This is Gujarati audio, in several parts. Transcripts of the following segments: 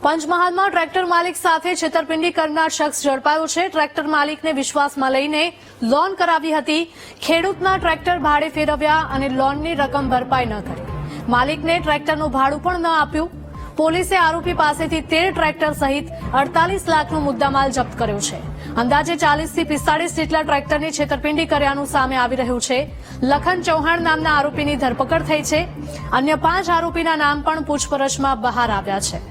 પંચમહાલમાં ટ્રેક્ટર માલિક સાથે છેતરપિંડી કરનાર શખ્સ ઝડપાયો છે। ટ્રેક્ટર માલિકને વિશ્વાસમાં લઈને લોન કરાવી હતી। ખેડૂતના ટ્રેક્ટર ભાડે ફેરવ્યા અને લોનની રકમ ભરપાઈ ન કરી। માલિકને ટ્રેક્ટરનું ભાડું પણ ન આપ્યું। પોલીસે આરોપી પાસેથી 13 ટ્રેક્ટર સહિત 48 લાખનો મુદ્દામાલ જપ્ત કર્યો છે। અંદાજે 40 થી 45 જેટલા ટ્રેક્ટરની છેતરપિંડી કર્યાનું સામે આવી રહ્યું છે। લખન ચૌહાણ નામના આરોપીની ધરપકડ થઈ છે। અન્ય 5 આરોપીના નામ પણ પૂછપરછમાં બહાર આવ્યા છે।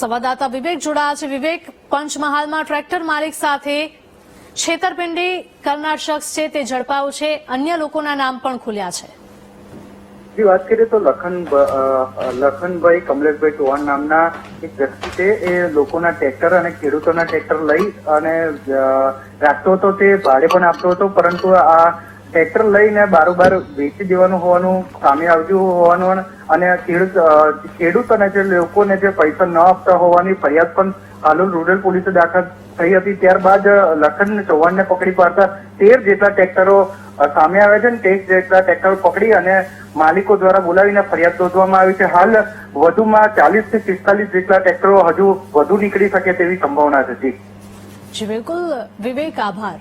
સંવાદદાતા વિવેક જોડાયા છે। વિવેક, પંચમહાલમાં ટ્રેક્ટર માલિક સાથે છેતરપિંડી કરનાર શખ્સ છે તે ઝડપાયો છે। અન્ય લોકોના નામ પણ ખુલ્યા છે। जी बात करें तो लखनभाई कमलेशभाई चौहान नामना एक व्यक्ति છે। એ લોકોના ટ્રેક્ટર અને ખેડૂતોના ટ્રેક્ટર લઈ અને રાખતો હતો। તે ભાડે પણ આપતો હતો, પરંતુ આ ટ્રેક્ટર લઈને બારોબાર વેચી દેવાનું હોવાનું સામે આવ્યું હોવાનું અને ખેડૂત અને જે લોકોને જે પૈસા ન આપતા હોવાની ફરિયાદ પણ હાલોલ રૂરલ પોલીસે દાખલ થઈ હતી। ત્યારબાદ લખન ચૌહાણને પકડી પાડતા 13 જેટલા ટ્રેક્ટરો સામે આવ્યા છે। 13 જેટલા ટ્રેક્ટરો પકડી અને માલિકો દ્વારા બોલાવીને ફરિયાદ નોંધવામાં આવી છે। હાલ વધુમાં 40 થી 45 જેટલા ટ્રેક્ટરો હજુ વધુ નીકળી શકે તેવી સંભાવના છે। જી બિલકુલ વિવેક, આભાર।